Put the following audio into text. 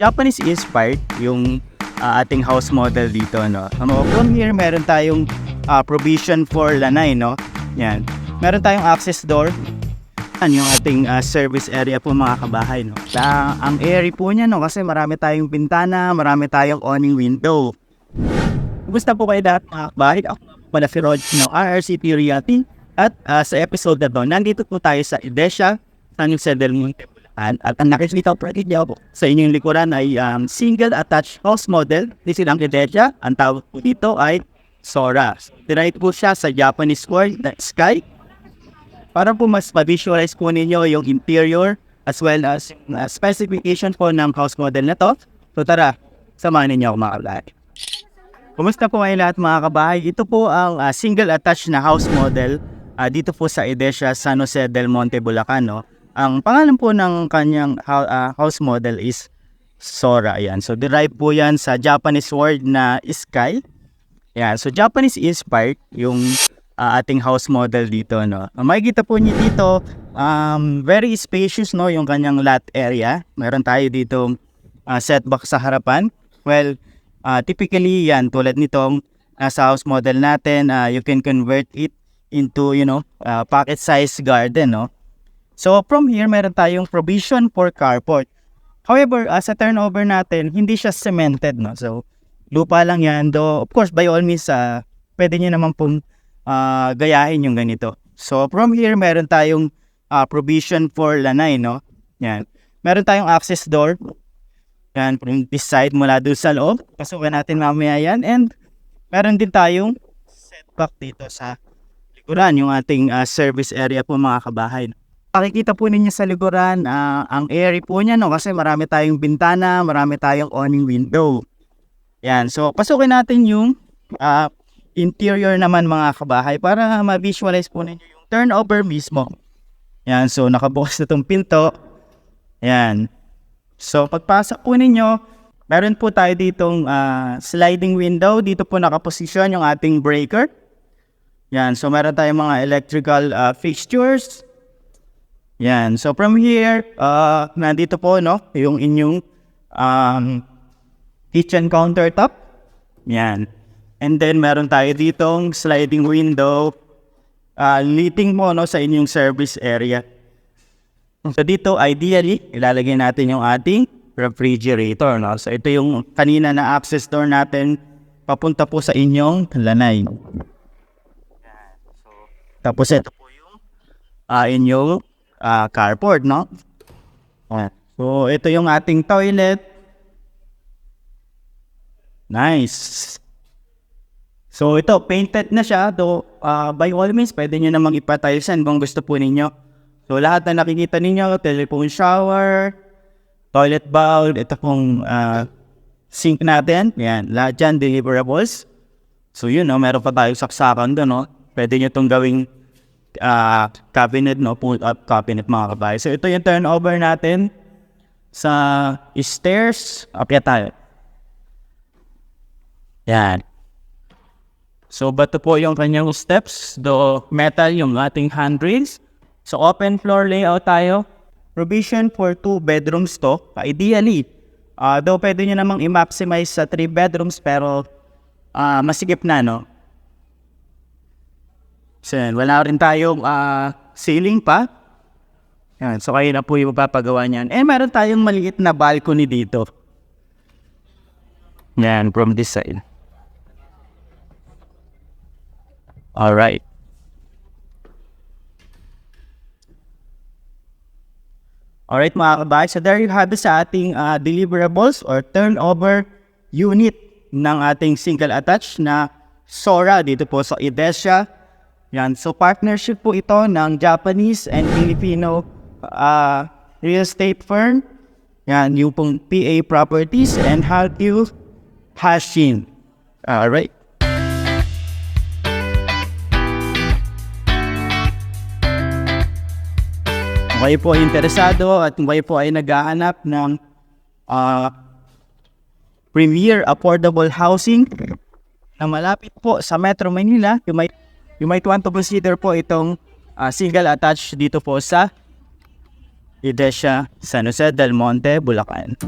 Japanese inspired yung ating house model dito, no. From here meron tayong provision for lanay, no. Yan. Meron tayong access door. Yan yung ating service area po mga kabahay, no. Ang airy po niya, no, kasi marami tayong bintana, marami tayong awning window. Kumusta po kayo lahat mga kabahay? Ako pala si Rod, no, RRCP Realty. At sa episode na to, nandito po tayo sa Edesha, San Jose del Monte, Bulacan. At ang nakikita po sa inyong likuran ay single attached house model. This is ang Edesha. Ang tawag po dito ay Sora. Tinry po siya sa Japanese word na sky. Para po mas ma-visualize po ninyo yung interior as well as specification po ng house model na to. So tara, samahan ninyo ako mga kabahay. Kumusta po kayo lahat mga kabahay? Ito po ang single attached na house model dito po sa Edesha, San Jose del Monte, Bulacan, no? Ang pangalan po ng kanyang house model is Sora. Ayan. So derived po yan sa Japanese word na sky. Ayan. So Japanese inspired yung ating house model dito, no? Makikita po niyo dito, very spacious, no, yung kanyang lot area. Meron tayo dito setback sa harapan. Well, typically yan tulad nitong sa house model natin, you can convert it into pocket size garden, no. So from here meron tayong provision for carport. However, sa turnover natin hindi siya cemented, no. So lupa lang yan, though of course by all means pwede niyo naman pong gayahin yung ganito. So from here meron tayong provision for lanay, no. Yan. Meron tayong access door. Yan, from this side mula doon sa loob. Pasukin natin mamaya yan. And meron din tayong setback dito sa likuran, yung ating service area po mga kabahay. Pakikita po ninyo sa likuran, ang airy po niya, no, kasi marami tayong bintana, marami tayong awning window. Yan, so pasukin natin yung interior naman mga kabahay para ma-visualize po ninyo yung turnover mismo. Yan, so nakabukas na itong pinto. Yan. So pagpasok po ninyo, meron po tayo ditong sliding window. Dito po nakaposisyon yung ating breaker. Yan, so meron tayong mga electrical fixtures. Yan, so from here, nandito po, no, yung inyong kitchen countertop. Yan. And then meron tayo ditong sliding window leading mo, no, sa inyong service area. So dito ideally ilalagay natin yung ating refrigerator, no. So ito yung kanina na access door natin papunta po sa inyong lanay. So, tapos ito po yung inyong carport, no. So ito yung ating toilet. Nice. So ito, painted na siya. Though, by all means, pwede nyo namang ipatilesen kung gusto po ninyo. So lahat na nakikita ninyo, telephone shower, toilet bowl, ito pong sink natin. Yan, lahat dyan, deliverables. So yun, no, meron pa tayong saksakan doon, no. Pwede nyo itong gawing cabinet, no, pull-up cabinet mga kabahay. So ito yung turnover natin sa stairs. Akyat tayo. Yan. So, bato po yung kanyang steps, do metal yung ating handrails. So, open floor layout tayo. Provision for 2 bedrooms to. Ideally, though pwede nyo namang i-maximize sa 3 bedrooms, pero masigip na, no? So, wala rin tayong ceiling pa. Yan, so, kayo na po yung mapapagawa niyan. Eh, meron tayong maliit na balcony dito. Yan, from this side. Alright. Alright mga kabahay, so there you have it sa ating deliverables or turnover unit ng ating single attached na Sora dito po sa Edesha. Yan, so partnership po ito ng Japanese and Filipino real estate firm. Yan, yung pong PA Properties and Hallyu Hashin. Alright. Kung kayo po ay interesado at kung kayo po ay naghahanap ng premier affordable housing na malapit po sa Metro Manila, you might want to consider po itong single attached dito po sa Edesha, San Jose del Monte, Bulacan.